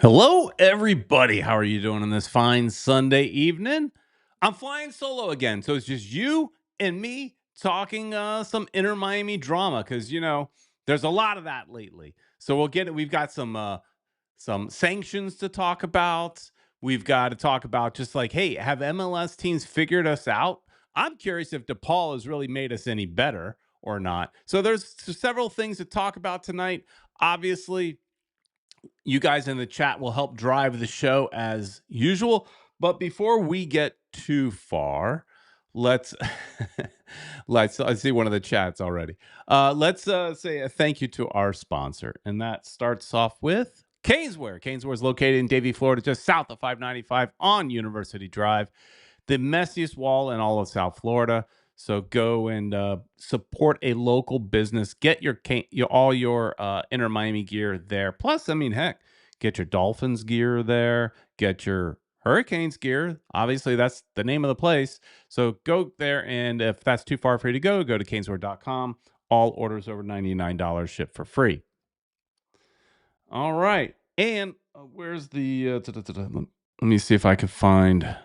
Hello, everybody. How are you doing on this fine Sunday evening? I'm flying solo again, so it's just you and me talking some inner Miami drama because there's a lot of that lately. So we'll get it. We've got some sanctions to talk about. We've got to talk about just like, hey, have MLS teams figured us out? I'm curious if DePaul has really made us any better or not. So there's several things to talk about tonight. Obviously, you guys in the chat will help drive the show as usual. But before we get too far, let's let's I see one of the chats already. Let's say a thank you to our sponsor, and that starts off with Caneswear. Caneswear is located in Davie, Florida, just south of 595 on University Drive, the messiest wall in all of South Florida. So go and support a local business. Get all your Inter Miami gear there. Plus, I mean, heck, get your Dolphins gear there. Get your Hurricanes gear. Obviously, that's the name of the place. So go there, and if that's too far for you to go to caneswear.com. All orders over $99 ship for free. All right, and where's the? Let me see if I can find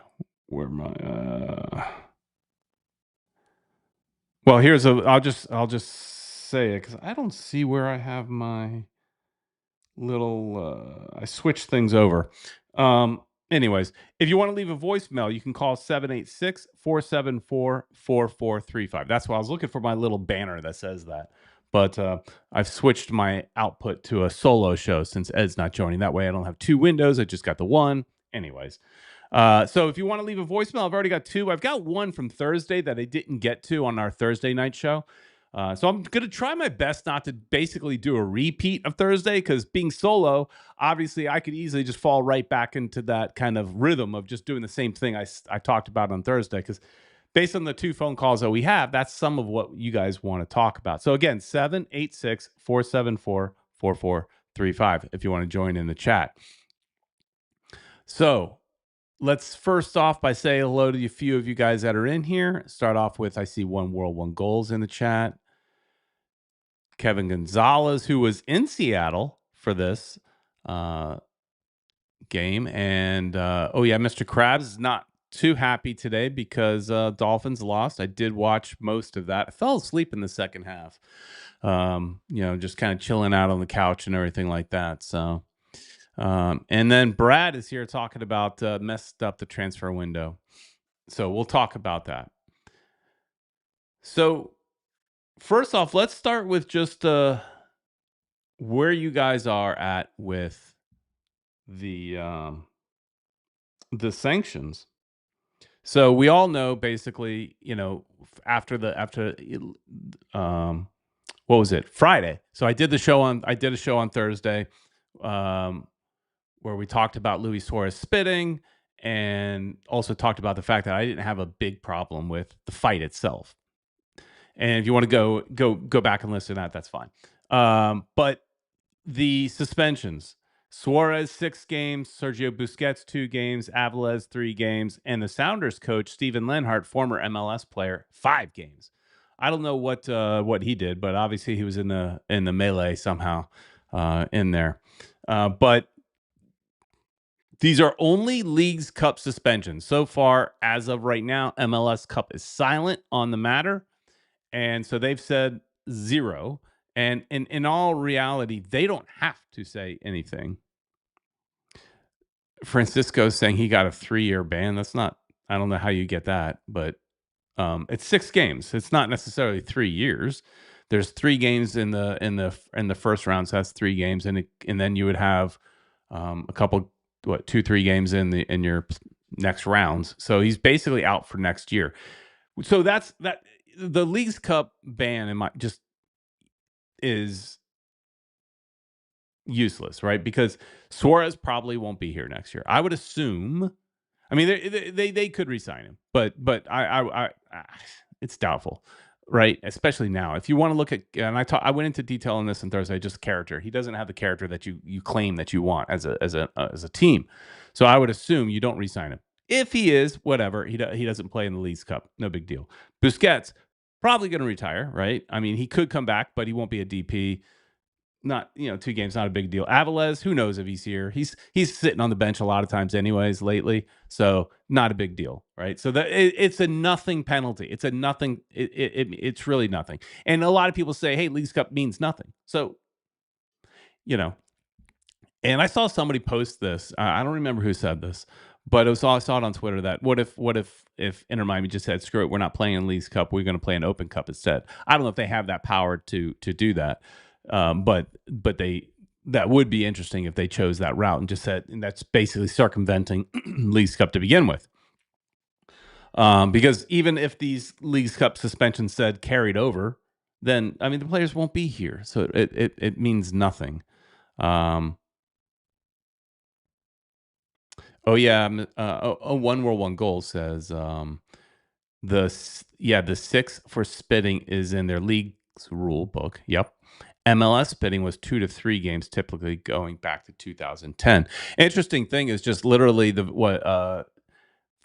where my. Well, here's a. I'll just say it because I don't see where I have my little. I switched things over. Anyways, if you want to leave a voicemail, you can call 786-474-4435. That's why I was looking for my little banner that says that. But I've switched my output to a solo show since Ed's not joining. That way I don't have two windows. I just got the one. Anyways. So if you want to leave a voicemail, I've already got two. I've got one from Thursday that I didn't get to on our Thursday night show. So I'm going to try my best not to basically do a repeat of Thursday because being solo, obviously I could easily just fall right back into that kind of rhythm of just doing the same thing I talked about on Thursday because based on the two phone calls that we have, that's some of what you guys want to talk about. So again, 786-474-4435 if you want to join in the chat. So let's first off by saying hello to a few of you guys that are in here. Start off with, I see One World, One Goals in the chat. Kevin Gonzalez, who was in Seattle for this game. And, oh yeah, Mr. Krabs is not too happy today because Dolphins lost. I did watch most of that. I fell asleep in the second half, just kind of chilling out on the couch and everything like that. So, and then Brad is here talking about messed up the transfer window. So we'll talk about that. So first off, let's start with just where you guys are at with the sanctions. So we all know basically, after what was it? Friday. So I did a show on Thursday where we talked about Luis Suarez spitting and also talked about the fact that I didn't have a big problem with the fight itself. And if you want to go back and listen to that, that's fine. But the suspensions: Suarez 6 games, Sergio Busquets 2 games, Avilés 3 games, and the Sounders coach Steven Lenhart, former MLS player, 5 games. I don't know what he did, but obviously he was in the melee somehow in there. But these are only Leagues Cup suspensions. So far, as of right now, MLS Cup is silent on the matter. And so they've said 0. And in all reality, they don't have to say anything. Francisco's saying he got a 3-year ban. That's not, I don't know how you get that, but it's 6 games. It's not necessarily 3 years. There's 3 games in the first round, so that's 3 games, and then you would have a couple, 2-3 games in your next rounds. So he's basically out for next year. So that's that. The Leagues Cup ban is useless, right? Because Suarez probably won't be here next year. I would assume. I mean, they could re-sign him, but I it's doubtful, right? Especially now. If you want to look at, and I went into detail on this on Thursday, just character. He doesn't have the character that you claim that you want as a team. So I would assume you don't re-sign him. If he is, whatever, he doesn't play in the Leagues Cup. No big deal. Busquets probably going to retire, right? I mean, he could come back, but he won't be a DP. not 2 games, not a big deal. Aviles, who knows if he's here? He's sitting on the bench a lot of times anyways lately, so not a big deal, right? So it's a nothing penalty. It's a nothing. It's really nothing. And a lot of people say, "Hey, Leagues Cup means nothing." So you know, and I saw somebody post this. I don't remember who said this, but I saw it on Twitter that what if Inter Miami just said, "Screw it, we're not playing in Leagues Cup. We're going to play an Open Cup instead." I don't know if they have that power to do that, but they that would be interesting if they chose that route and just said, and that's basically circumventing Leagues Cup to begin with. Because even if these Leagues Cup suspensions said carried over, then I mean the players won't be here, so it means nothing. Um, Oh yeah, One World One Goal says the six for spitting is in their league's rule book. Yep. MLS spitting was 2 to 3 games, typically going back to 2010. Interesting thing is just literally the what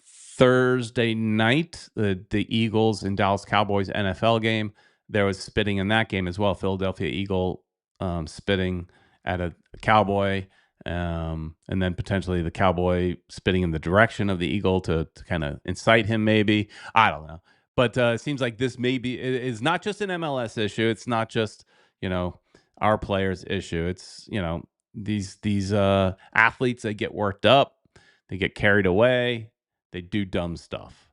Thursday night, the Eagles and Dallas Cowboys NFL game. There was spitting in that game as well. Philadelphia Eagle spitting at a Cowboy, and then potentially the Cowboy spitting in the direction of the Eagle to kind of incite him. Maybe I don't know, but it seems like this maybe is not just an MLS issue. It's not just you know our players' issue. It's these athletes that get worked up, they get carried away, they do dumb stuff.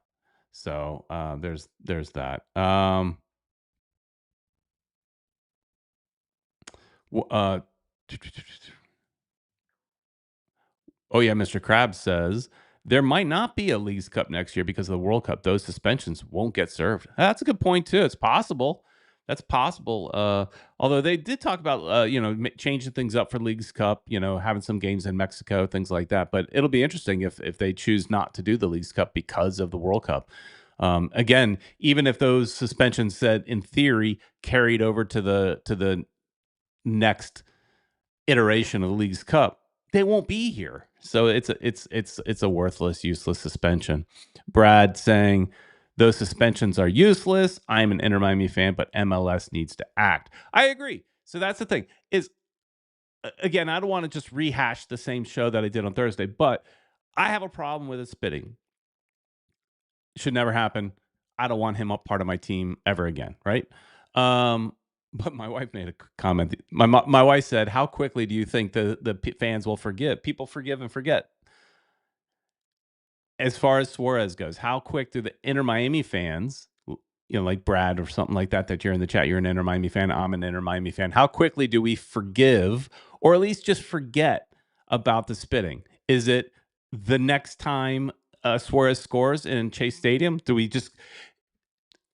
So there's that. W- uh, oh yeah, Mr. Krabs says there might not be a Leagues Cup next year because of the World Cup. Those suspensions won't get served. That's a good point too. It's possible. That's possible. Although they did talk about changing things up for Leagues Cup. Having some games in Mexico, things like that. But it'll be interesting if they choose not to do the Leagues Cup because of the World Cup. Again, even if those suspensions said in theory carried over to the next iteration of the League's Cup, they won't be here. So it's a worthless, useless suspension. Brad saying those suspensions are useless. I'm an Inter Miami fan, but MLS needs to act. I agree. So that's the thing. Is again, I don't want to just rehash the same show that I did on Thursday, but I have a problem with it spitting. Should never happen. I don't want him up part of my team ever again, right? Um, but my wife made a comment. My wife said, "How quickly do you think the fans will forgive? People forgive and forget." As far as Suarez goes, how quick do the Inter Miami fans, like Brad or something like that, that you're in the chat, you're an Inter Miami fan, I'm an Inter Miami fan. How quickly do we forgive or at least just forget about the spitting? Is it the next time Suarez scores in Chase Stadium? Do we just,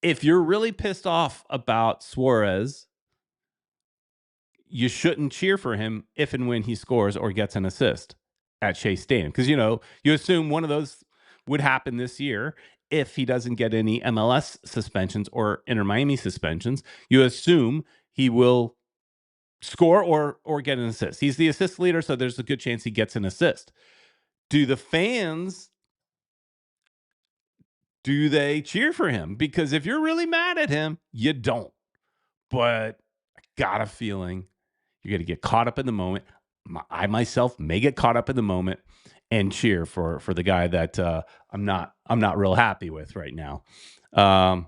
if you're really pissed off about Suarez, you shouldn't cheer for him if and when he scores or gets an assist at Chase Stadium. Because, you assume one of those would happen this year if he doesn't get any MLS suspensions or Inter Miami suspensions. You assume he will score or get an assist. He's the assist leader, so there's a good chance he gets an assist. Do the fans, do they cheer for him? Because if you're really mad at him, you don't. But I got a feeling you're going to get caught up in the moment. I myself may get caught up in the moment and cheer for the guy that I'm not real happy with right now. Um,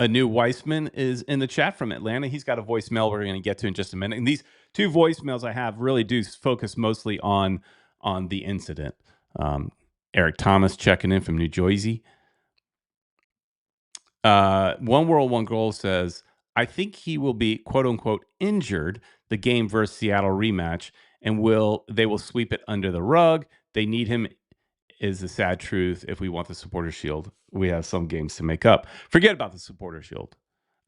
a new Weissman is in the chat from Atlanta. He's got a voicemail we're going to get to in just a minute. And these two voicemails I have really do focus mostly on the incident. Eric Thomas checking in from New Jersey. One World One Goal says, I think he will be quote unquote injured the game versus Seattle rematch, and they will sweep it under the rug. They need him is the sad truth. If we want the supporter shield, we have some games to make up. Forget about the supporter shield.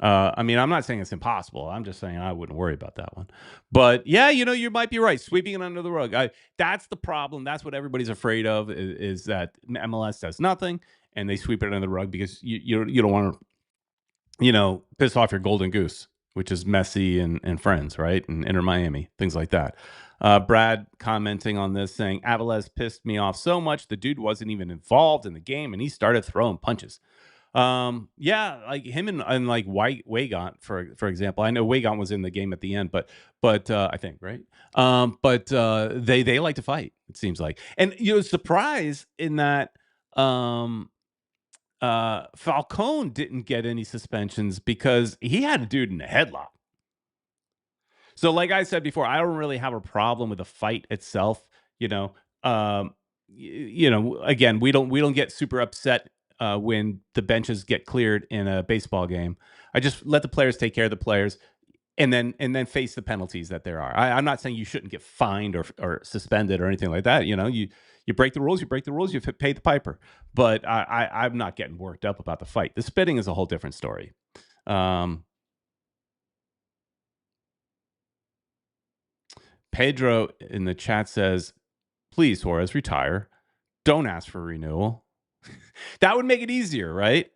I mean, I'm not saying it's impossible. I'm just saying I wouldn't worry about that one. But yeah, you might be right. Sweeping it under the rug. That's the problem. That's what everybody's afraid of is that MLS does nothing and they sweep it under the rug because you don't want to piss off your golden goose, which is Messi and friends, right? And Inter Miami, things like that. Brad commenting on this saying, Aviles pissed me off so much. The dude wasn't even involved in the game and he started throwing punches. Yeah, like him and like White Wagon for example. I know Wagon was in the game at the end, but I think right. But they like to fight. It seems like, and surprise in that um Falcone didn't get any suspensions because he had a dude in a headlock. So, like I said before, I don't really have a problem with the fight itself. You know, again, we don't get super upset when the benches get cleared in a baseball game. I just let the players take care of the players, and then face the penalties that there are. I'm not saying you shouldn't get fined or suspended or anything like that. You break the rules, you break the rules, you pay the piper. But I'm not getting worked up about the fight. The spitting is a whole different story. Um, Pedro in the chat says, "Please, Suarez, retire. Don't ask for renewal." That would make it easier, right?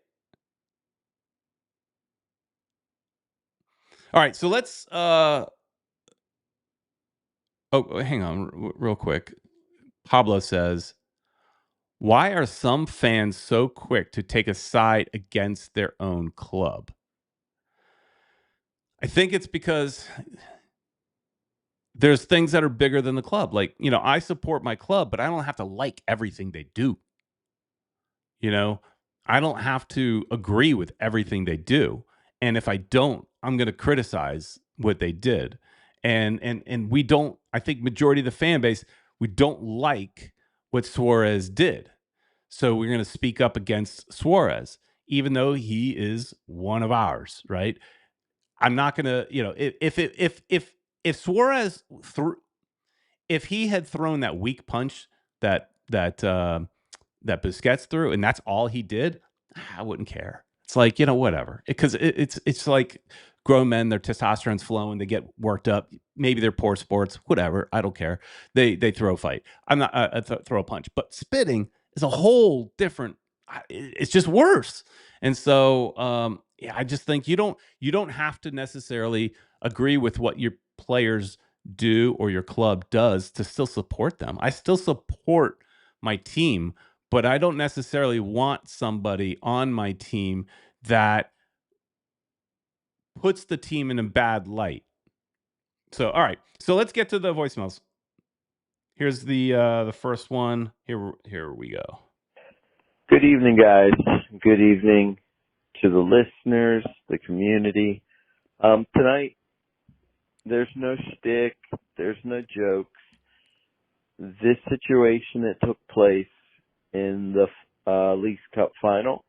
All right, so let's oh, hang on real quick. Pablo says, "Why are some fans so quick to take a side against their own club?" I think it's because there's things that are bigger than the club. Like, I support my club, but I don't have to like everything they do. You know, I don't have to agree with everything they do. And if I don't, I'm going to criticize what they did. And we don't, I think majority of the fan base, we don't like what Suarez did. So we're going to speak up against Suarez, even though he is one of ours, right? I'm not going to, if Suarez threw, if he had thrown that weak punch that Busquets threw, and that's all he did, I wouldn't care. It's like, whatever. Because it's like grown men, their testosterone's flowing, they get worked up. Maybe they're poor sports, whatever. I don't care. They throw a fight. I'm not throw a punch, but spitting is a whole different. It's just worse. And so, yeah, I just think you don't have to necessarily agree with what your players do or your club does to still support them. I still support my team, but I don't necessarily want somebody on my team that puts the team in a bad light. So, all right. So let's get to the voicemails. Here's the first one. Here we go. Good evening, guys. Good evening to the listeners, the community. Tonight, there's no shtick. There's no jokes. This situation that took place in the Leagues Cup final,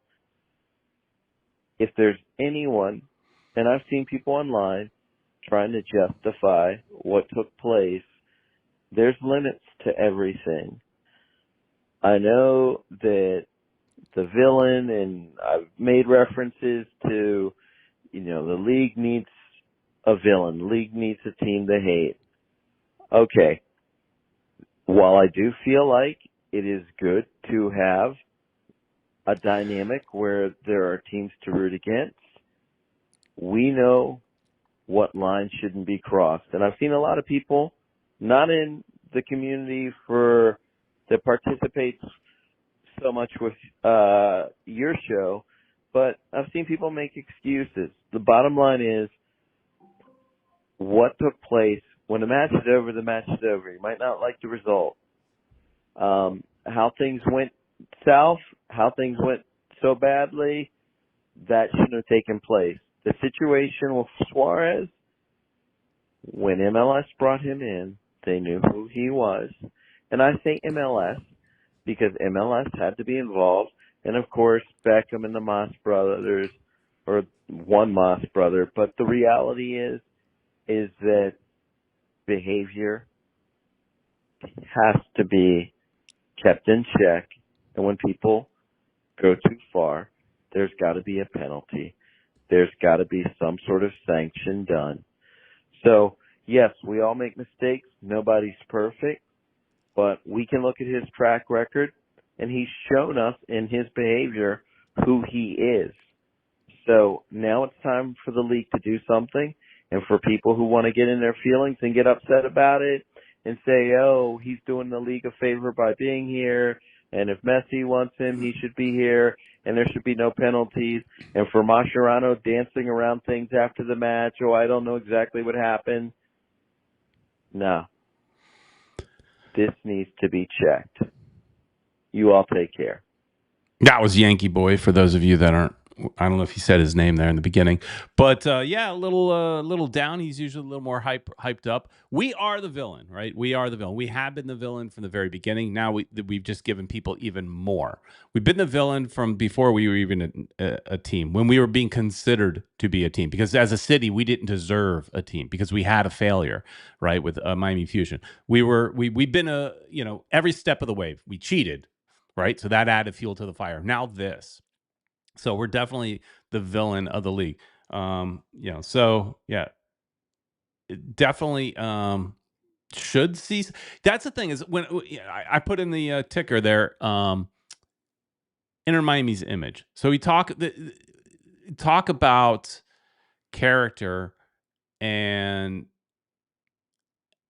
if there's anyone, and I've seen people online trying to justify what took place, there's limits to everything. I know that the villain, and I've made references to, the league needs a villain. The league needs a team to hate. Okay. While I do feel like it is good to have a dynamic where there are teams to root against, we know what lines shouldn't be crossed. And I've seen a lot of people, not in the community that participates so much with your show, but I've seen people make excuses. The bottom line is, what took place when the match is over, the match is over. You might not like the result. How things went south, how things went so badly, that shouldn't have taken place. The situation with Suarez, when MLS brought him in, they knew who he was. And I say MLS because MLS had to be involved. And, of course, Beckham and the Moss brothers, or one Moss brother. But the reality is that behavior has to be kept in check. And when people go too far, there's got to be a penalty. There's got to be some sort of sanction done. So, yes, we all make mistakes. Nobody's perfect. But we can look at his track record, and he's shown us in his behavior who he is. So now it's time for the league to do something, and for people who want to get in their feelings and get upset about it and say, oh, he's doing the league a favor by being here, and if Messi wants him, he should be here, and there should be no penalties. And for Mascherano dancing around things after the match, oh, I don't know exactly what happened. No. This needs to be checked. You all take care. That was Yankee Boy. For those of you that aren't, I don't know if he said his name there in the beginning, but yeah, a little down. He's usually a little more hyped up. We are the villain, right? We are the villain. We have been the villain from the very beginning. Now we've just given people even more. We've been the villain from before we were even a team, when we were being considered to be a team. Because as a city, we didn't deserve a team because we had a failure, right? With Miami Fusion, we've been every step of the way. We cheated, right? So that added fuel to the fire. Now this. So we're definitely the villain of the league. So yeah, definitely should see. That's the thing is when I put in the ticker there, Inter Miami's image. So we talk about character, and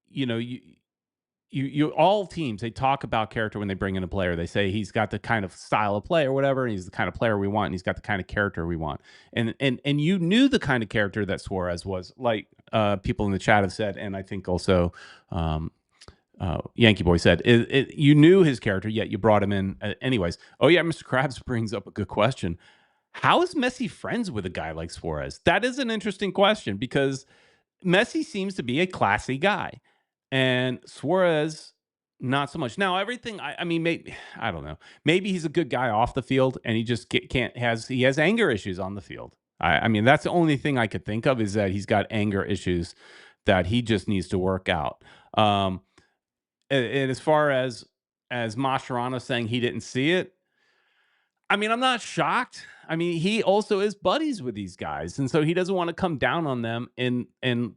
you all teams, they talk about character when they bring in a player. They say he's got the kind of style of play or whatever, and he's the kind of player we want, and he's got the kind of character we want. And you knew the kind of character that Suarez was, like people in the chat have said, and I think also Yankee Boy said, you knew his character, yet you brought him in anyways. Oh yeah, Mr. Krabs brings up a good question. How is Messi friends with a guy like Suarez? That is an interesting question, because Messi seems to be a classy guy, and Suarez not so much. Now, everything. I mean, maybe I don't know. Maybe he's a good guy off the field, and he just can't he has anger issues on the field. I mean, that's the only thing I could think of, is that he's got anger issues that he just needs to work out. And as far as Mascherano saying he didn't see it, I mean, I'm not shocked. I mean, he also is buddies with these guys, and so he doesn't want to come down on them in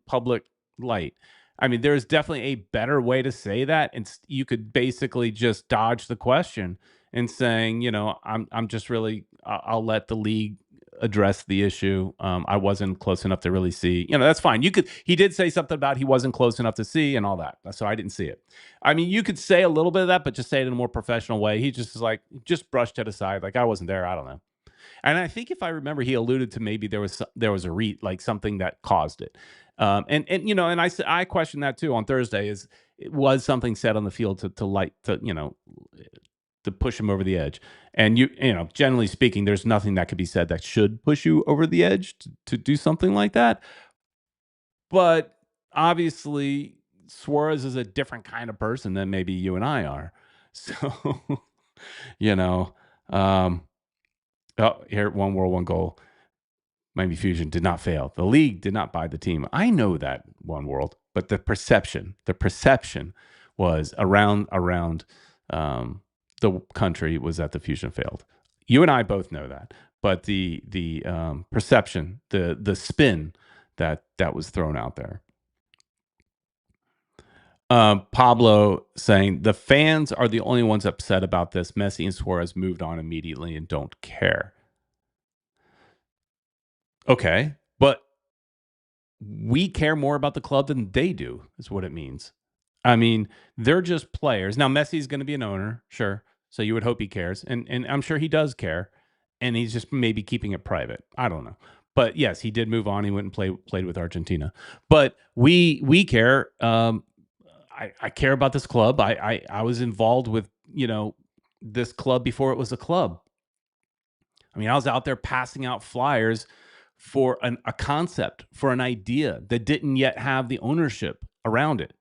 public light. I mean, there's definitely a better way to say that, and you could basically just dodge the question and saying, I'm just really, I'll let the league address the issue. I wasn't close enough to really see. That's fine. He did say something about he wasn't close enough to see and all that, so I didn't see it. I mean, you could say a little bit of that, but just say it in a more professional way. He just is like, just brushed it aside, like I wasn't there. I don't know. And I think if I remember, he alluded to maybe there was like something that caused it. And I questioned that too on Thursday. It was something said on the field to push him over the edge. And generally speaking, there's nothing that could be said that should push you over the edge to do something like that. But obviously, Suarez is a different kind of person than maybe you and I are. So, you know, um, oh, here, one world, one goal. Miami Fusion did not fail. The league did not buy the team. I know that, one world, but the perception was around the country was that the Fusion failed. You and I both know that, but the perception, the spin that was thrown out there. Pablo saying the fans are the only ones upset about this. Messi and Suarez moved on immediately and don't care. Okay, but we care more about the club than they do, is what it means. I mean, they're just players. Now, Messi's going to be an owner, sure. So you would hope he cares, and I'm sure he does care, and he's just maybe keeping it private. I don't know, but yes, he did move on. He went and played with Argentina, but we care. I care about this club. I was involved with this club before it was a club. I mean, I was out there passing out flyers for a concept, for an idea that didn't yet have the ownership around it.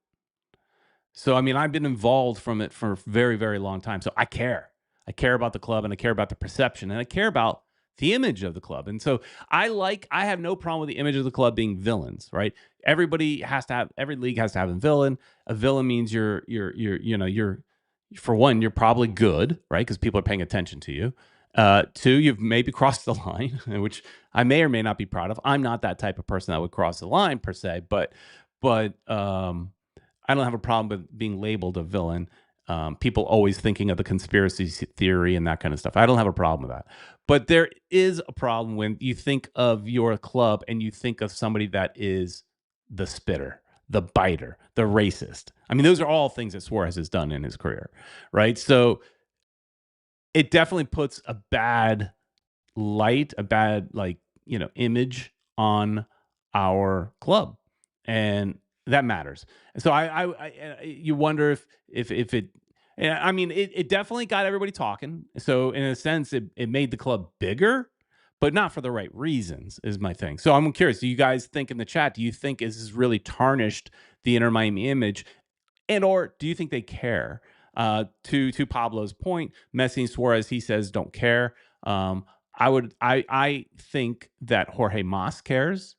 So, I mean, I've been involved from it for a very, very long time. So I care. I care about the club, and I care about the perception, and I care about the image of the club. And so I have no problem with the image of the club being villains, right? Every league has to have a villain. A villain means you're for one, you're probably good, right? Because people are paying attention to you. Two, you've maybe crossed the line, which I may or may not be proud of. I'm not that type of person that would cross the line per se, but I don't have a problem with being labeled a villain. People always thinking of the conspiracy theory and that kind of stuff. I don't have a problem with that. But there is a problem when you think of your club and you think of somebody that is the spitter, the biter, the racist. I mean, those are all things that Suarez has done in his career, right? So it definitely puts a bad light, a bad image on our club, and that matters. So you wonder if it. Yeah, I mean, it definitely got everybody talking. So in a sense, it made the club bigger, but not for the right reasons, is my thing. So I'm curious. Do you guys think in the chat? Do you think this has really tarnished the Inter Miami image? And or do you think they care? To Pablo's point, Messi and Suarez, he says, don't care. Um, I think that Jorge Mas cares.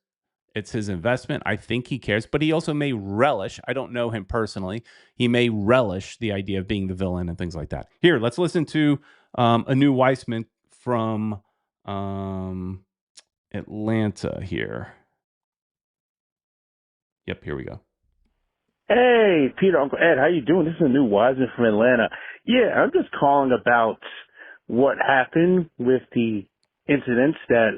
It's his investment. I think he cares, but he also may relish. I don't know him personally. He may relish the idea of being the villain and things like that. Here, let's listen to a new Weissman from um, Atlanta. Here, yep, here we go. Hey, Peter, Uncle Ed, how you doing? This is a new Wiseman from Atlanta. Yeah, I'm just calling about what happened with the incidents that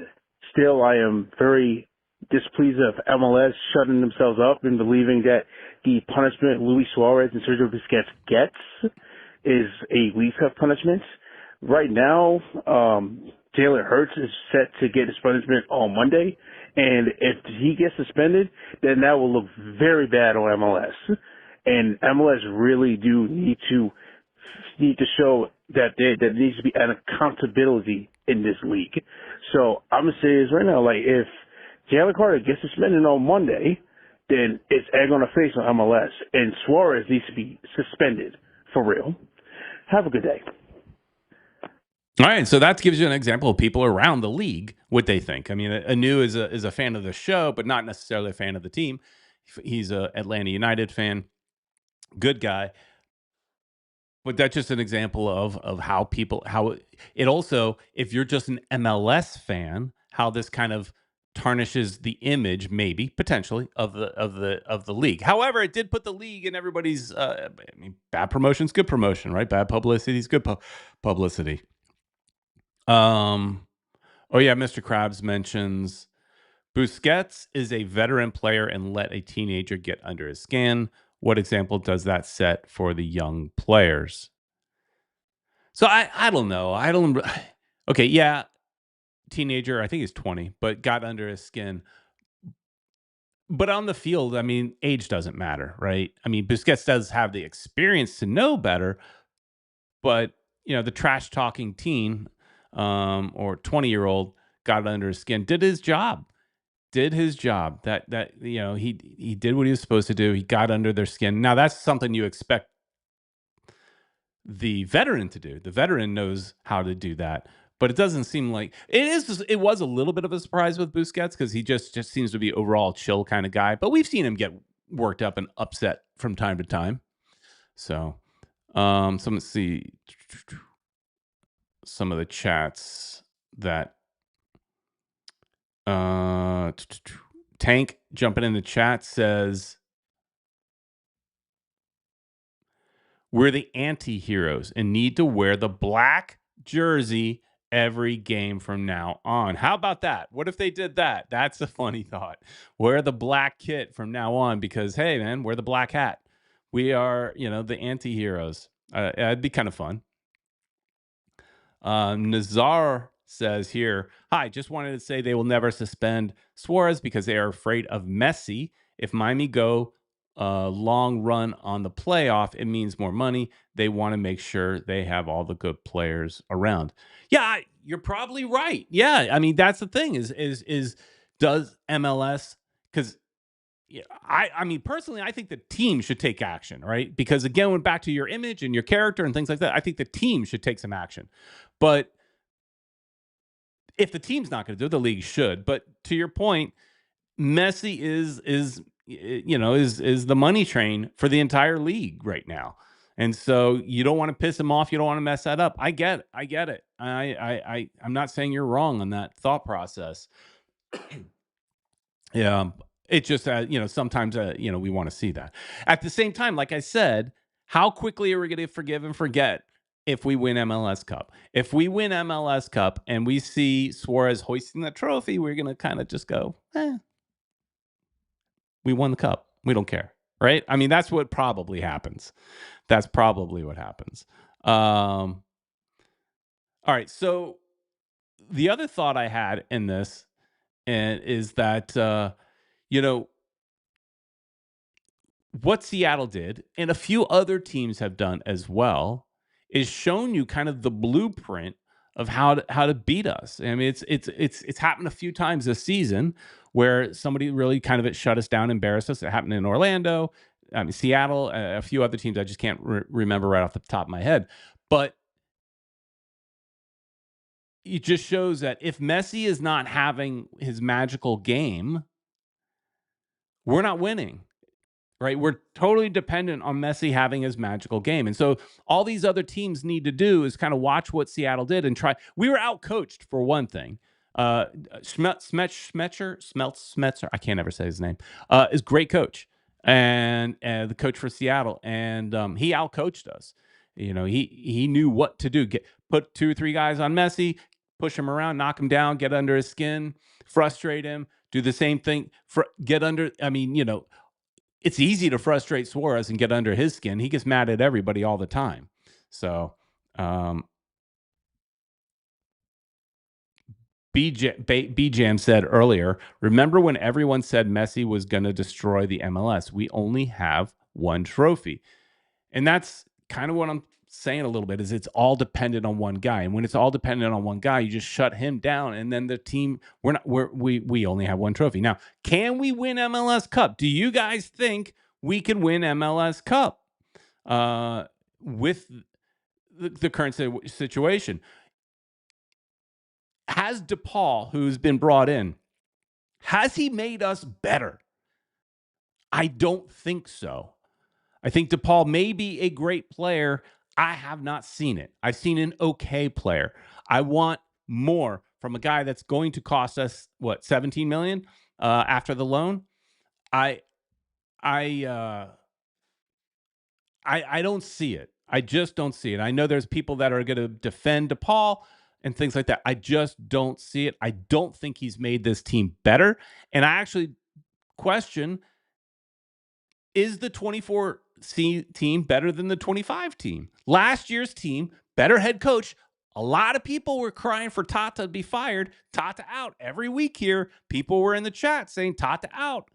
still I am very displeased of MLS shutting themselves up and believing that the punishment Luis Suarez and Sergio Busquets gets is a League Cup punishment. Right now, Jalen Hurts is set to get his punishment on Monday, and if he gets suspended, then that will look very bad on MLS. And MLS really do need to show that there needs to be an accountability in this league. So I'm gonna say this right now: like if Jalen Carter gets suspended on Monday, then it's egg on the face on MLS, and Suarez needs to be suspended for real. Have a good day. All right, so that gives you an example of people around the league what they think. I mean, Anu is a fan of the show, but not necessarily a fan of the team. He's a Atlanta United fan, good guy. But that's just an example of how it also, if you're just an MLS fan, how this kind of tarnishes the image, maybe potentially of the league. However, it did put the league in everybody's. I mean, bad promotion's good promotion, right? Bad publicity is good publicity. Oh yeah, Mr. Krabs mentions Busquets is a veteran player and let a teenager get under his skin. What example does that set for the young players? So I don't know. I don't. Okay, yeah, teenager. I think he's 20, but got under his skin. But on the field, I mean, age doesn't matter, right? I mean, Busquets does have the experience to know better, but the trash talking teen or 20-year-old got under his skin, did his job. Did his job. That he did what he was supposed to do. He got under their skin. Now that's something you expect the veteran to do. The veteran knows how to do that. But it doesn't seem like it is. It was a little bit of a surprise with Busquets because he just seems to be overall chill kind of guy. But we've seen him get worked up and upset from time to time. So, let's see some of the chats that Tank jumping in the chat says we're the anti-heroes and need to wear the black jersey every game from now on. How about that? What if they did that? That's a funny thought. Wear the black kit from now on because, hey, man, wear the black hat. We are, the anti-heroes. It'd be kind of fun. Nazar says here, hi, just wanted to say they will never suspend Suarez because they are afraid of Messi. If Miami go long run on the playoff, it means more money. They want to make sure they have all the good players around. Yeah, you're probably right. Yeah, I mean that's the thing is does MLS because I mean personally I think the team should take action, right? Because again, went back to your image and your character and things like that. I think the team should take some action, but if the team's not going to do it, the league should. But to your point, Messi is the money train for the entire league right now. And so you don't want to piss him off. You don't want to mess that up. I get it. I'm not saying you're wrong on that thought process. Yeah. It just, sometimes, we want to see that. At the same time, like I said, how quickly are we going to forgive and forget if we win MLS Cup? If we win MLS Cup and we see Suarez hoisting the trophy, we're going to kind of just go, we won the cup. We don't care, right? I mean, that's what probably happens. That's probably what happens. All right, so the other thought I had in this is that you know what Seattle did, and a few other teams have done as well, is shown you kind of the blueprint of how to beat us. I mean, it's happened a few times this season where somebody really kind of shut us down, embarrassed us. It happened in Orlando, I mean Seattle, a few other teams I just can't remember right off the top of my head. But it just shows that if Messi is not having his magical game, we're not winning. Right? We're totally dependent on Messi having his magical game. And so all these other teams need to do is kind of watch what Seattle did and try. We were out coached for one thing. Smetzer, I can't ever say his name, is a great coach and the coach for Seattle. And he out coached us. He knew what to do. Put 2 or 3 guys on Messi, push him around, knock him down, get under his skin, frustrate him, do the same thing, get under. I mean, it's easy to frustrate Suarez and get under his skin. He gets mad at everybody all the time. So, BJam said earlier, remember when everyone said Messi was going to destroy the MLS? We only have one trophy. And that's kind of what I'm saying a little bit is it's all dependent on one guy. And when it's all dependent on one guy, you just shut him down. And then the team, we only have one trophy. Now, can we win MLS Cup? Do you guys think we can win MLS Cup with the current situation? Has DePaul, who's been brought in, has he made us better? I don't think so. I think DePaul may be a great player. I have not seen it. I've seen an okay player. I want more from a guy that's going to cost us what, 17 million after the loan. I don't see it. I just don't see it. I know there's people that are going to defend DePaul and things like that. I just don't see it. I don't think he's made this team better. And I actually question, is the 24 team better than the 25 team? Last year's team, better head coach. A lot of people were crying for Tata to be fired. Tata out. Every week here, people were in the chat saying Tata out.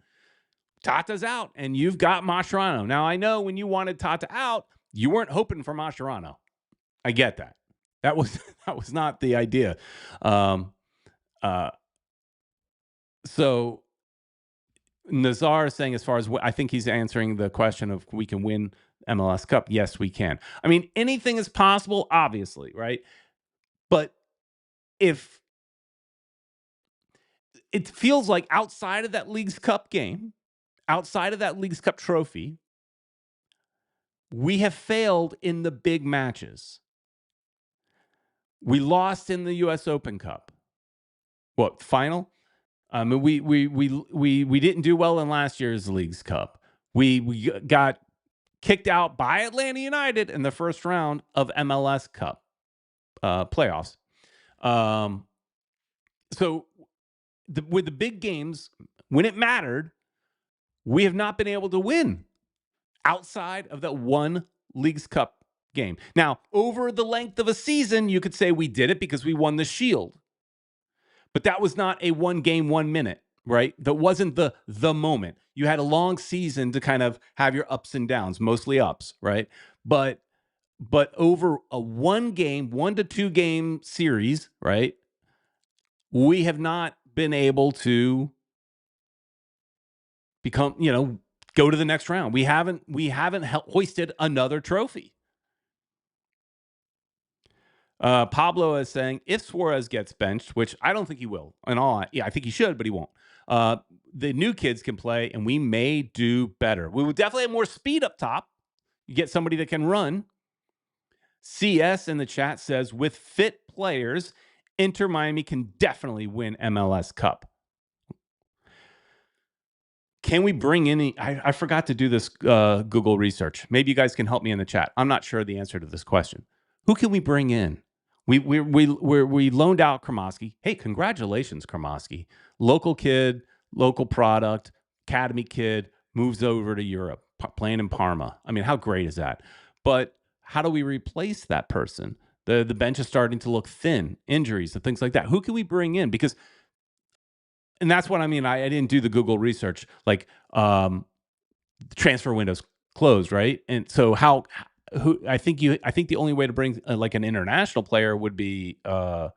Tata's out, and you've got Mascherano. Now, I know when you wanted Tata out, you weren't hoping for Mascherano. I get that. That was not the idea. So Nazar is saying, as far as I think he's answering the question of we can win MLS Cup. Yes, we can. I mean, anything is possible, obviously, right? But if it feels like outside of that Leagues Cup game, outside of that Leagues Cup trophy, we have failed in the big matches. We lost in the U.S. Open Cup. What, final? We didn't do well in last year's Leagues Cup. We got kicked out by Atlanta United in the first round of MLS Cup playoffs. So with the big games, when it mattered, we have not been able to win outside of that one Leagues Cup game. Now, over the length of a season, you could say we did it because we won the Shield. But that was not a 1 game, 1 minute, right? That wasn't the moment. You had a long season to kind of have your ups and downs, mostly ups, right? But over a 1 game, 1 to 2 game series, right? We have not been able to become, go to the next round. We haven't hoisted another trophy. Pablo is saying if Suarez gets benched, which I don't think he will. I think he should, but he won't. The new kids can play, and we may do better. We will definitely have more speed up top. You get somebody that can run. CS in the chat says with fit players, Inter Miami can definitely win MLS Cup. Can we bring in? I forgot to do this Google research. Maybe you guys can help me in the chat. I'm not sure the answer to this question. Who can we bring in? We loaned out Kremoski. Hey, congratulations, Kremoski. Local kid, local product, academy kid, moves over to Europe, playing in Parma. I mean, how great is that? But how do we replace that person? The bench is starting to look thin, injuries and things like that. Who can we bring in? Because, and that's what I mean. I didn't do the Google research. Like, transfer windows closed, right? And so who I think the only way to bring like an international player would be a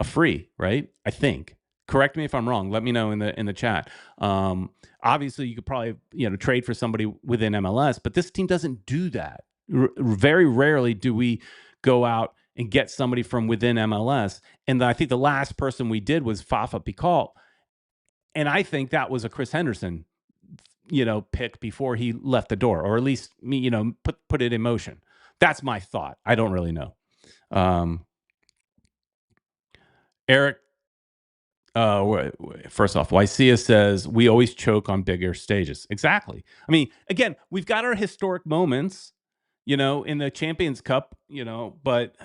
free, right? I think. Correct me if I'm wrong. Let me know in the chat. Obviously, you could probably trade for somebody within MLS, but this team doesn't do that. Very rarely do we go out and get somebody from within MLS. And I think the last person we did was Fafa Picault, and I think that was a Chris Henderson, pick before he left the door, or at least put it in motion. That's my thought. I don't really know. Eric, first off, Lycia says we always choke on bigger stages. Exactly. I mean, again, we've got our historic moments, in the Champions Cup, but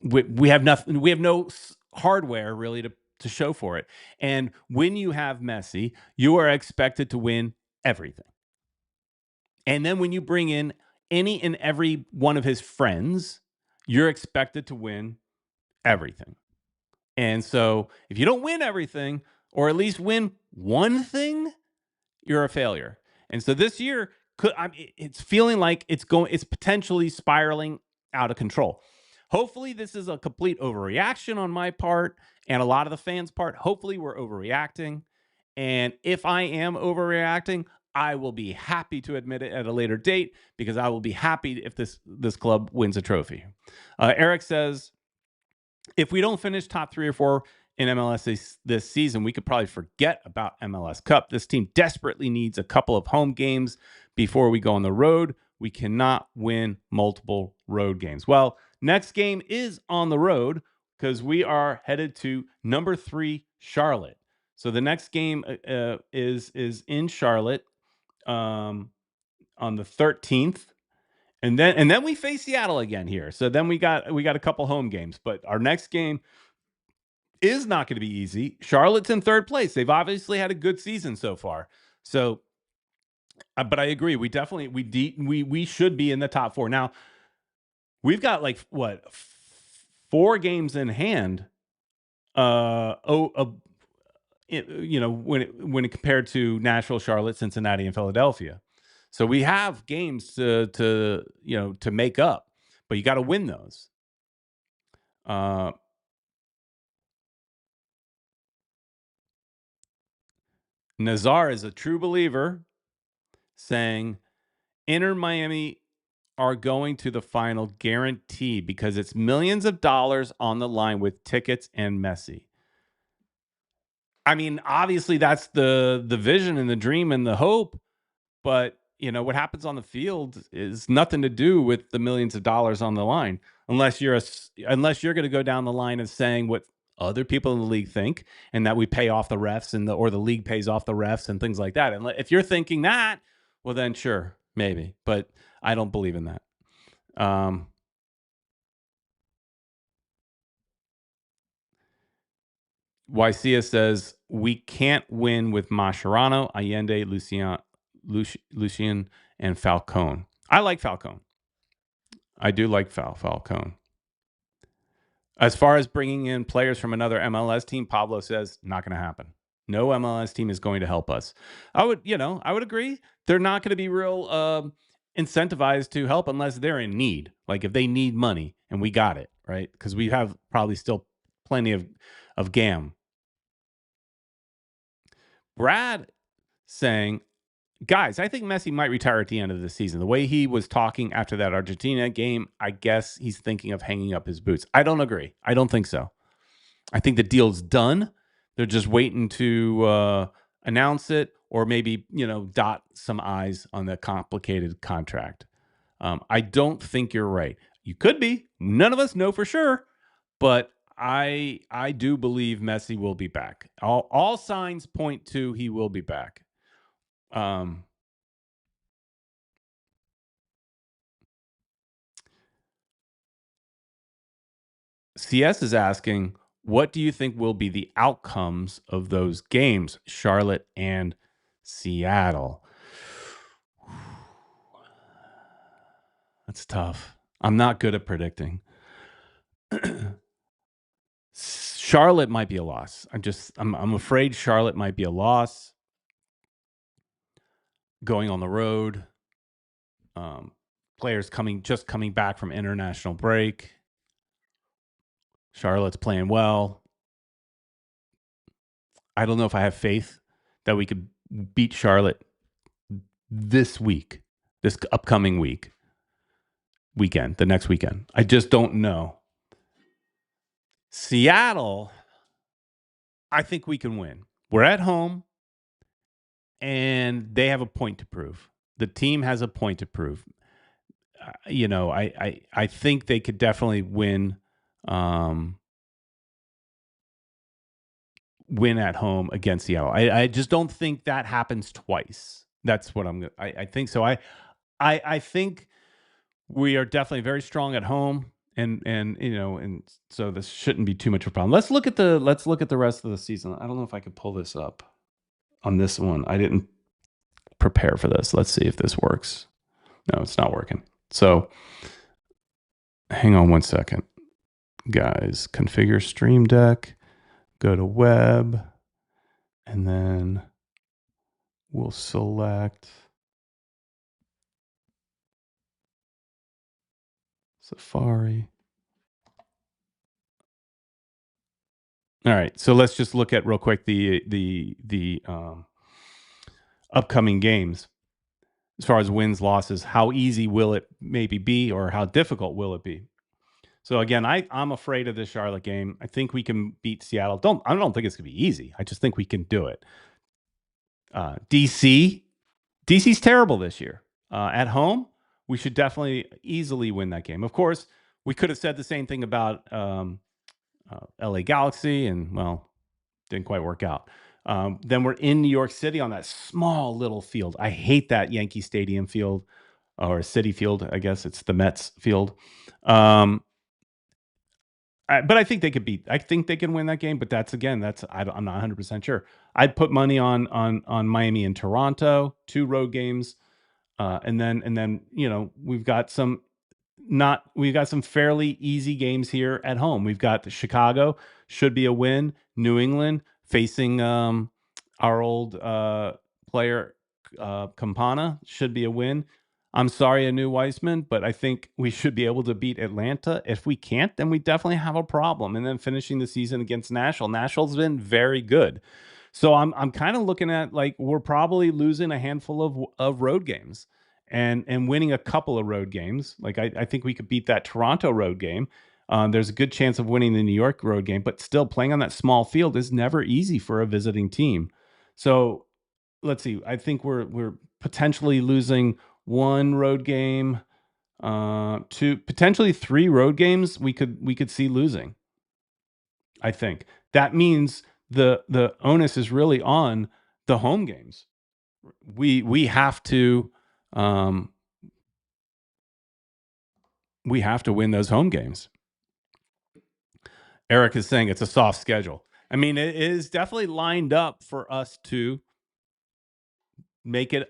we have nothing. We have no hardware really to show for it. And when you have Messi, you are expected to win everything. And then when you bring in any and every one of his friends, you're expected to win everything. And so if you don't win everything, or at least win one thing, you're a failure. And so this year, it's feeling like it's potentially spiraling out of control. Hopefully, this is a complete overreaction on my part and a lot of the fans' part. Hopefully, we're overreacting. And if I am overreacting, I will be happy to admit it at a later date, because I will be happy if this club wins a trophy. Eric says, if we don't finish top 3 or 4 in MLS this season, we could probably forget about MLS Cup. This team desperately needs a couple of home games before we go on the road. We cannot win multiple road games. Well, next game is on the road, because we are headed to number 3 Charlotte. So the next game is in Charlotte on the 13th. And then we face Seattle again here. So then we got a couple home games, but our next game is not going to be easy. Charlotte's in 3rd place. They've obviously had a good season so far. So, but I agree. We definitely we should be in the top 4. Now, we've got like 4 games in hand. When it compared to Nashville, Charlotte, Cincinnati, and Philadelphia. So we have games to make up, but you got to win those. Nazar is a true believer, saying Inter Miami are going to the final guaranteed, because it's millions of dollars on the line with tickets and Messi. I mean, obviously that's the vision and the dream and the hope, but what happens on the field is nothing to do with the millions of dollars on the line, unless you're going to go down the line of saying what other people in the league think, and that we pay off the refs or the league pays off the refs and things like that. And if you're thinking that, well then sure, maybe, but I don't believe in that. Ycia says we can't win with Mascherano, Allende, Lucien, and Falcone. I like Falcone. I do like Falcone. As far as bringing in players from another MLS team, Pablo says not going to happen. No MLS team is going to help us. I would agree. They're not going to be real incentivized to help unless they're in need. Like if they need money, and we got it, right? Because we have probably still plenty of GAM. Brad saying, guys, I think Messi might retire at the end of the season. The way he was talking after that Argentina game, I guess he's thinking of hanging up his boots. I don't agree. I don't think so. I think the deal's done. They're just waiting to announce it, or maybe, dot some I's on the complicated contract. I don't think you're right. You could be. None of us know for sure, but I do believe Messi will be back. All signs point to he will be back. CS is asking, what do you think will be the outcomes of those games, Charlotte and Seattle? That's tough. I'm not good at predicting. Charlotte might be a loss. I'm afraid Charlotte might be a loss. Going on the road. Players coming back from international break. Charlotte's playing well. I don't know if I have faith that we could beat Charlotte this upcoming weekend, the next weekend. I just don't know. Seattle, I think we can win. We're at home, and they have a point to prove. The team has a point to prove. I think they could definitely win at home against Seattle. I just don't think that happens twice. That's what I think so. I think we are definitely very strong at home, and so this shouldn't be too much of a problem. Let's look at the rest of the season. I don't know if I could pull this up on this one. I didn't prepare for this. Let's see if this works. No, it's not working. So hang on one second, guys. Configure Stream Deck, go to web, and then we'll select Safari. All right, so let's just look at real quick the upcoming games. As far as wins, losses, how easy will it maybe be, or how difficult will it be? So again, I'm afraid of this Charlotte game. I think we can beat Seattle. I don't think it's gonna be easy. I just think we can do it. DC's terrible this year. At home, we should definitely easily win that game. Of course, we could have said the same thing about LA Galaxy, and well, didn't quite work out. Then we're in New York City on that small little field. I hate that Yankee Stadium field, or City Field. I guess it's the Mets field. But I think they could beat. I think they can win that game. But I'm not 100% sure. I'd put money on Miami and Toronto, 2 road games, and then we've got some fairly easy games here at home. We've got the Chicago, should be a win. New England facing our old player Campana, should be a win. I'm sorry, Anu Weissman, but I think we should be able to beat Atlanta. If we can't, then we definitely have a problem. And then finishing the season against Nashville. Nashville's been very good. So I'm kind of looking at, like, we're probably losing a handful of road games and winning a couple of road games. Like I think we could beat that Toronto road game. There's a good chance of winning the New York road game, but still playing on that small field is never easy for a visiting team. So let's see. I think we're potentially losing 1 road game, 2, potentially 3 road games. We could see losing. I think that means the onus is really on the home games. We have to win those home games. Eric is saying it's a soft schedule. I mean, it is definitely lined up for us to make it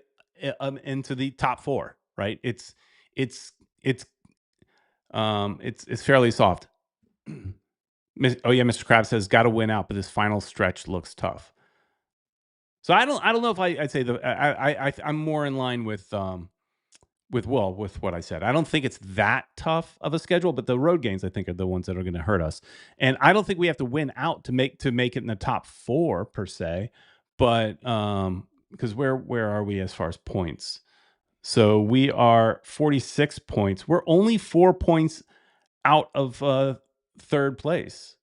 into the top 4, right? It's fairly soft. Oh yeah, Mr. Krabs says got to win out, but this final stretch looks tough. So I don't know if I'd say I'm more in line with what I said. I don't think it's that tough of a schedule, but the road games I think are the ones that are going to hurt us. And I don't think we have to win out to make it in the top 4 per se, but because where are we as far as points? So we are 46 points. We're only 4 points out of 3rd place.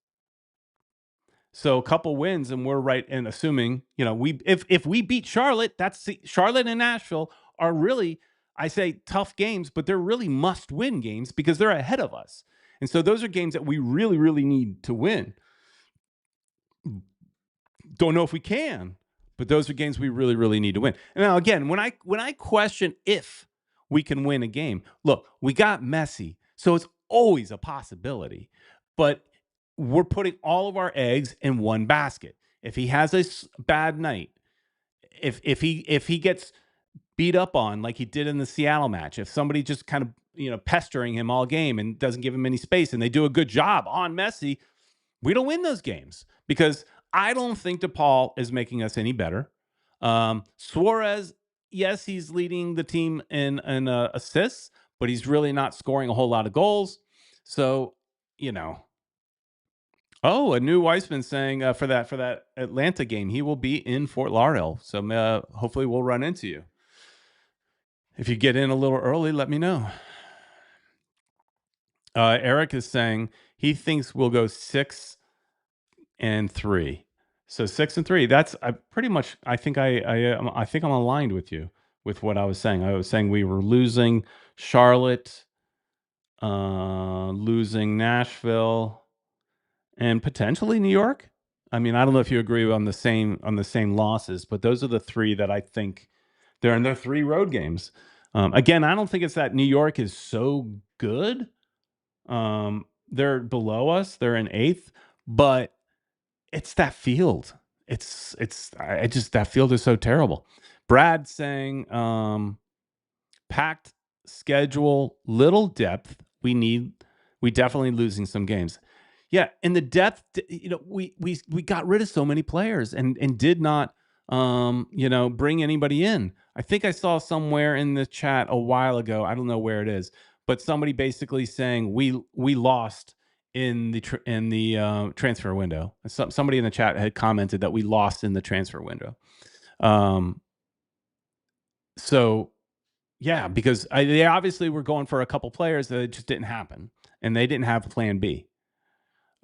So a couple wins and we're right. And assuming, if we beat Charlotte, Charlotte and Nashville are really, I say, tough games, but they're really must-win games because they're ahead of us. And so those are games that we really, really need to win. Don't know if we can, but those are games we really, really need to win. And now, again, when I question if we can win a game, look, we got Messi, so it's always a possibility. But we're putting all of our eggs in one basket. If he has a bad night, if he gets beat up on like he did in the Seattle match, if somebody just kind of pestering him all game and doesn't give him any space, and they do a good job on Messi, we don't win those games because I don't think DePaul is making us any better. Suarez, yes, he's leading the team in assists, but he's really not scoring a whole lot of goals. So, you know. Oh, a new Weissman saying for that Atlanta game, he will be in Fort Lauderdale. So hopefully we'll run into you. If you get in a little early, let me know. Eric is saying he thinks we'll go 6-3. So 6-3. That's pretty much. I think I think I'm aligned with you with what I was saying. I was saying we were losing Charlotte, losing Nashville, and potentially New York. I mean, I don't know if you agree on the same losses, but those are the three that I think they're in their 3 road games. Again, I don't think it's that New York is so good. They're below us. They're in 8th, but it's that field. It's I just that field is so terrible. Brad saying packed schedule, little depth. We definitely losing some games. Yeah, and the depth, we got rid of so many players and did not bring anybody in. I think I saw somewhere in the chat a while ago, I don't know where it is, but somebody basically saying we lost in the transfer window. Somebody in the chat had commented that we lost in the transfer window. So yeah, because they obviously were going for a couple players that it just didn't happen, and they didn't have plan B.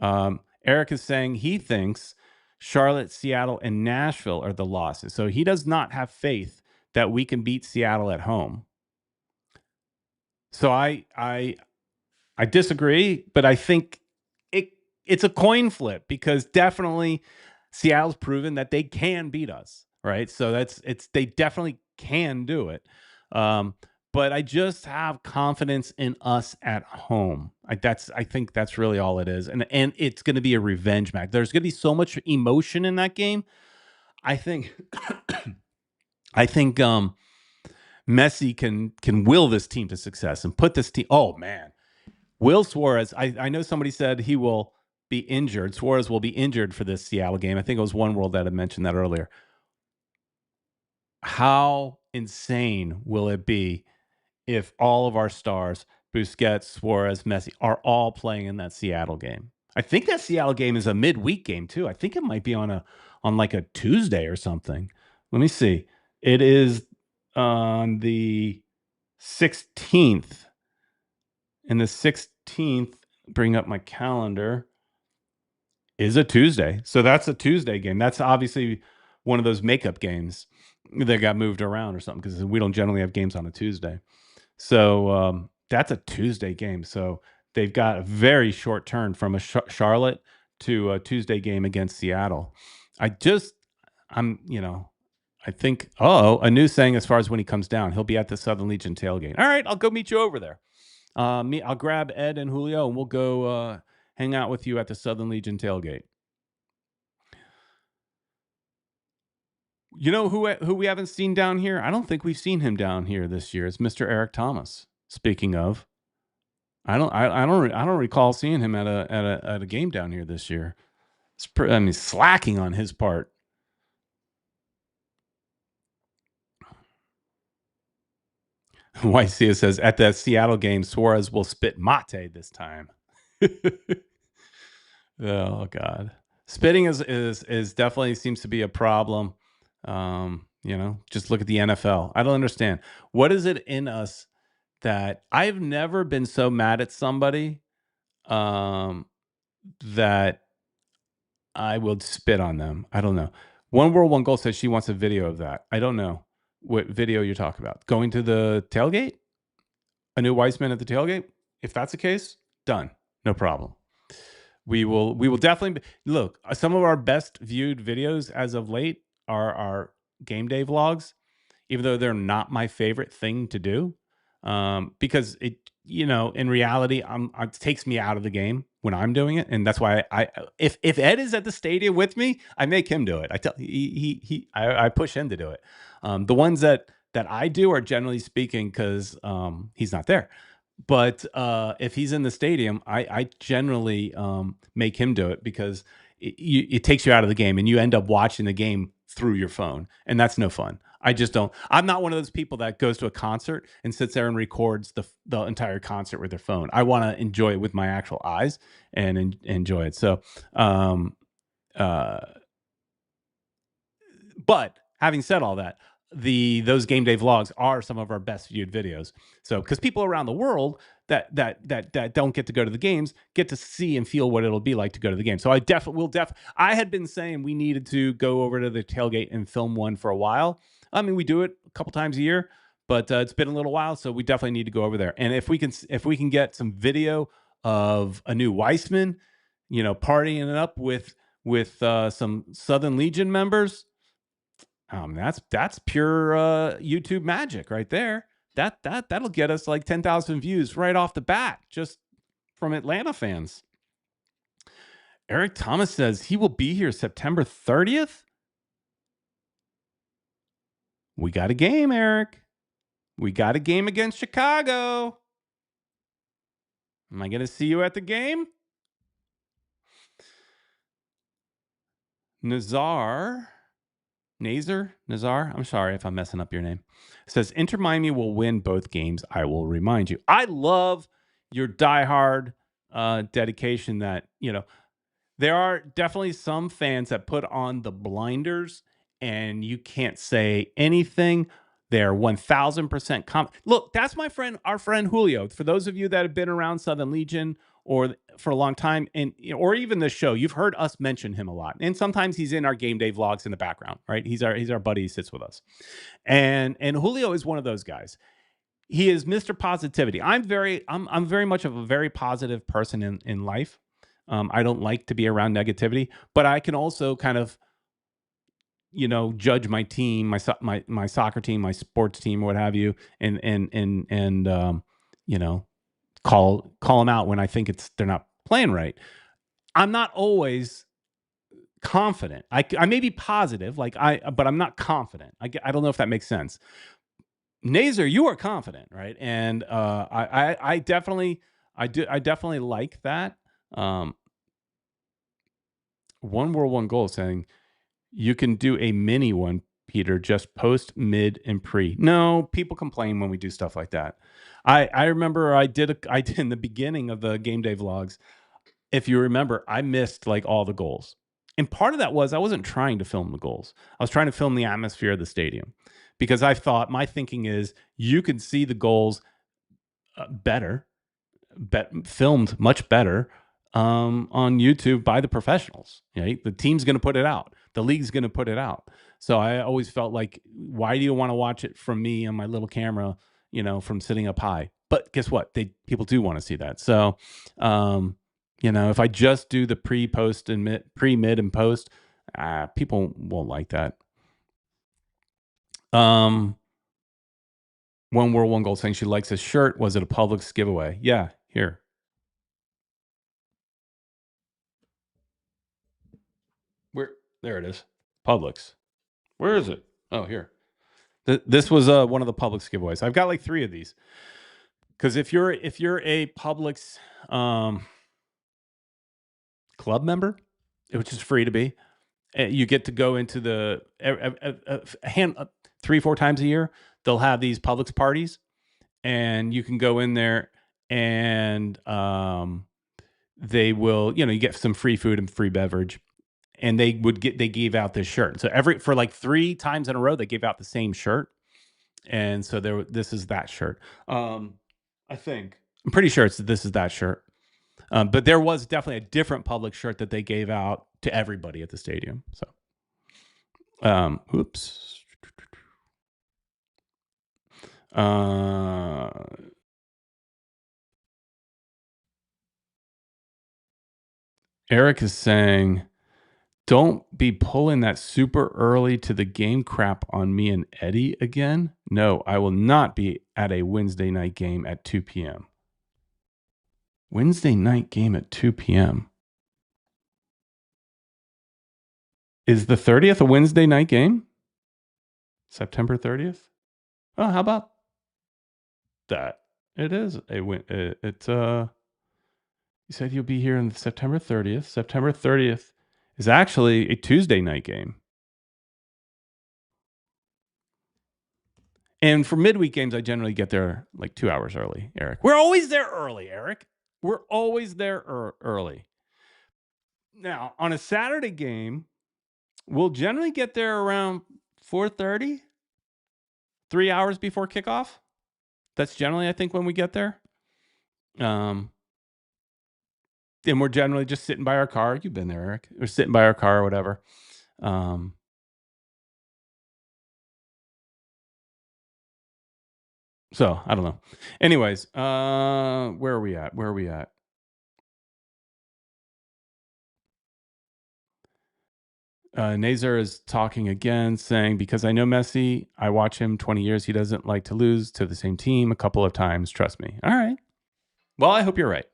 Eric is saying he thinks Charlotte, Seattle, and Nashville are the losses. So he does not have faith that we can beat Seattle at home. So I disagree, but I think it's a coin flip because definitely Seattle's proven that they can beat us, right? So they definitely can do it. But I just have confidence in us at home. I think that's really all it is. And it's going to be a revenge match. There's going to be so much emotion in that game. I think Messi can will this team to success and put this team. Oh man, Will Suarez. I know somebody said he will be injured. Suarez will be injured for this Seattle game. I think it was One World that had mentioned that earlier. How insane will it be if all of our stars, Busquets, Suarez, Messi, are all playing in that Seattle game? I think that Seattle game is a midweek game too. I think it might be on like a Tuesday or something. Let me see. It is on the 16th. And the 16th, bring up my calendar, is a Tuesday. So that's a Tuesday game. That's obviously one of those makeup games that got moved around or something because we don't generally have games on a Tuesday. So that's a Tuesday game. So they've got a very short turn from a Charlotte to a Tuesday game against Seattle. I think, a news saying as far as when he comes down, he'll be at the Southern Legion tailgate. All right, I'll go meet you over there. I'll grab Ed and Julio and we'll go hang out with you at the Southern Legion tailgate. You know who we haven't seen down here? I don't think we've seen him down here this year. It's Mr. Eric Thomas. Speaking of, I don't recall seeing him at a game down here this year. It's slacking on his part. YCA says at the Seattle game, Suarez will spit mate this time. Oh God, spitting is definitely seems to be a problem. Just look at the NFL. I don't understand. What is it in us that I've never been so mad at somebody that I will spit on them? I don't know. One World, One Goal says she wants a video of that. I don't know what video you're talking about. Going to the tailgate? A new Weissman at the tailgate? If that's the case, done. No problem. We will definitely look. Some of our best viewed videos as of late are our game day vlogs, even though they're not my favorite thing to do, because in reality, it takes me out of the game when I'm doing it, and that's why if Ed is at the stadium with me, I make him do it. I push him to do it. The ones that I do are generally speaking because he's not there. But if he's in the stadium, I generally make him do it because it takes you out of the game and you end up watching the game through your phone. And that's no fun. I just don't. I'm not one of those people that goes to a concert and sits there and records the entire concert with their phone. I want to enjoy it with my actual eyes and enjoy it. So, um, uh, but having said all that, those game day vlogs are some of our best viewed videos. So because people around the world that don't get to go to the games get to see and feel what it'll be like to go to the game. So I definitely will I had been saying we needed to go over to the tailgate and film one for a while. I mean, we do it a couple times a year, but it's been a little while, so we definitely need to go over there. And if we can get some video of a new Weissman, partying it up with some Southern Legion members. That's pure YouTube magic right there. That'll get us like 10,000 views right off the bat, just from Atlanta fans. Eric Thomas says he will be here September 30th. We got a game, Eric. We got a game against Chicago. Am I going to see you at the game? Nazar, I'm sorry if I'm messing up your name. Says Inter Miami will win both games. I will remind you. I love your diehard dedication that, there are definitely some fans that put on the blinders and you can't say anything. They're 1000% look, that's our friend Julio. For those of you that have been around Southern Legion or for a long time, and or even the show, you've heard us mention him a lot. And sometimes he's in our game day vlogs in the background, right? He's our buddy. He sits with us, and Julio is one of those guys. He is Mr. Positivity. I'm very much of a very positive person in life. I don't like to be around negativity, but I can also kind of, judge my team, my soccer team, my sports team, what have you, and you know, call them out when I think they're not playing right. I'm not always confident. I may be positive, but I'm not confident. I don't know if that makes sense. Nazer, you are confident, right? And I definitely I definitely like that. One World One Goal saying you can do a mini one, Peter, just post, mid, and pre. No, people complain when we do stuff like that. I remember I did in the beginning of the game day vlogs. If you remember, I missed like all the goals. And part of that was I wasn't trying to film the goals. I was trying to film the atmosphere of the stadium because I thought my thinking is you could see the goals better, filmed much better on YouTube by the professionals. Right? The team's going to put it out. The league's going to put it out. So I always felt like, why do you want to watch it from me on my little camera, from sitting up high? But guess what? People do want to see that. So, if I just do the pre, post, and mid, and post, people won't like that. One World One Goal saying she likes his shirt. Was it a Publix giveaway? Yeah, here. There it is. Publix. Where is it? Oh, here. This was one of the Publix giveaways. I've got like 3 of these. Because if you're a Publix club member, which is free to be, you get to go into the 3-4 times a year. They'll have these Publix parties, and you can go in there, and they will, you get some free food and free beverage, and they gave out this shirt. So for like 3 times in a row, they gave out the same shirt, and so this is that shirt. I think I'm pretty sure this is that shirt. But there was definitely a different Publix shirt that they gave out to everybody at the stadium. So, oops. Eric is saying, don't be pulling that super early to the game crap on me and Eddie again. No, I will not be at a Wednesday night game at 2 p.m. Wednesday night game at 2 p.m. Is the 30th a Wednesday night game? September 30th? Oh, how about that? It is a win. You said you'll be here on September 30th. September 30th is actually a Tuesday night game. And for midweek games, I generally get there like 2 hours early, Eric. We're always there early, Eric. We're always there early. Now, on a Saturday game, we'll generally get there around 4:30, 3 hours before kickoff. That's generally, I think, when we get there. And we're generally just sitting by our car. You've been there, Eric. We're sitting by our car or whatever. So I don't know. Anyways, where are we at? Where are we at? Nazar is talking again, saying, because I know Messi, I watch him 20 years. He doesn't like to lose to the same team a couple of times. Trust me. All right. Well, I hope you're right.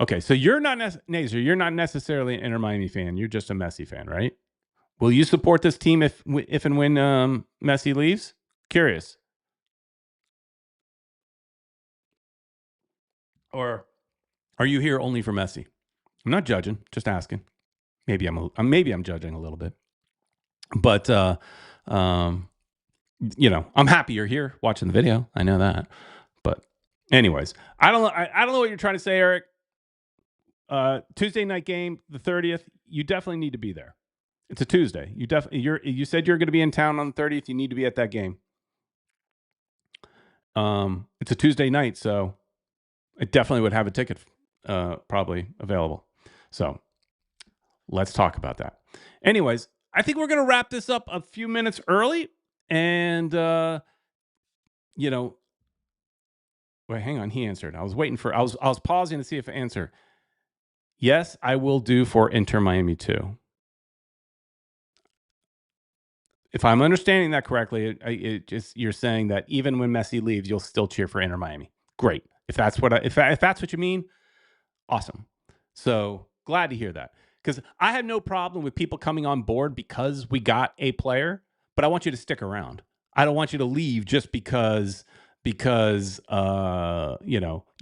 Okay, so you're not Nazar. You're not necessarily an Inter Miami fan. You're just a Messi fan, right? Will you support this team if and when Messi leaves? Curious. Or are you here only for Messi? I'm not judging, just asking. Maybe I'm judging a little bit, but I'm happy you're here watching the video. I know that, but anyways, I don't know what you're trying to say, Eric. Tuesday night game, the 30th. You definitely need to be there. It's a Tuesday. You said you're going to be in town on the 30th. You need to be at that game. It's a Tuesday night, so I definitely would have a ticket probably available. So let's talk about that. Anyways, I think we're going to wrap this up a few minutes early. And, wait, hang on. He answered. I was pausing to see if I answer. Yes, I will do for Inter Miami too. If I'm understanding that correctly, you're saying that even when Messi leaves, you'll still cheer for Inter Miami. Great. If that's what you mean, awesome. So glad to hear that, because I had no problem with people coming on board because we got a player, but I want you to stick around. I don't want you to leave just because your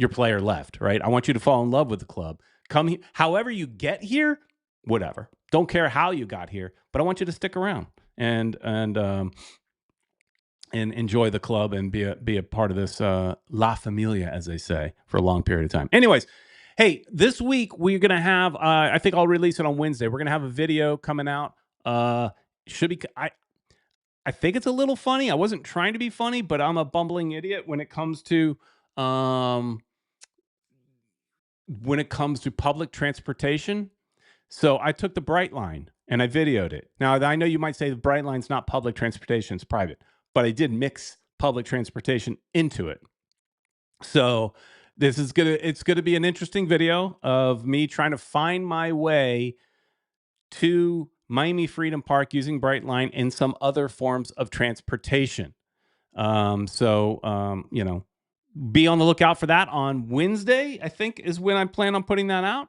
player left, right? I want you to fall in love with the club. Come here, however you get here, whatever. Don't care how you got here, but I want you to stick around and enjoy the club and be a part of this La Familia, as they say, for a long period of time. Anyways, hey, this week we're gonna have. I think I'll release it on Wednesday. We're gonna have a video coming out. Should be. I think it's a little funny. I wasn't trying to be funny, but I'm a bumbling idiot when it comes to public transportation. So I took the Bright Line and I videoed it. Now, I know you might say the Bright Line's not public transportation, it's private, but I did mix public transportation into it. So it's gonna be an interesting video of me trying to find my way to Miami Freedom Park using Bright Line and some other forms of transportation. Be on the lookout for that on Wednesday, I think is when I plan on putting that out.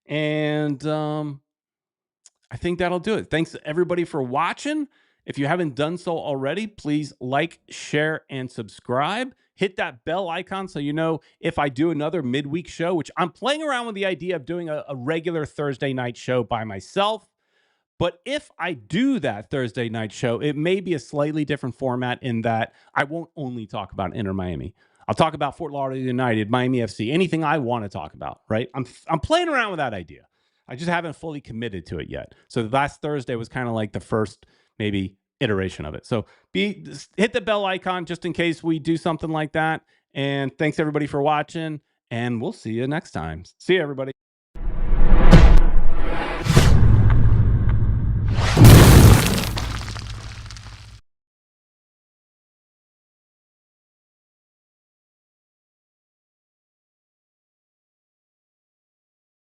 And I think that'll do it. Thanks everybody for watching. If you haven't done so already, please like, share, and subscribe. Hit that bell icon so you know if I do another midweek show, which I'm playing around with the idea of doing a regular Thursday night show by myself. But if I do that Thursday night show, it may be a slightly different format in that I won't only talk about Inter Miami. I'll talk about Fort Lauderdale United, Miami FC, anything I want to talk about, right? I'm playing around with that idea. I just haven't fully committed to it yet. So last Thursday was kind of like the first maybe iteration of it. So hit the bell icon just in case we do something like that. And thanks everybody for watching, and we'll see you next time. See you, everybody.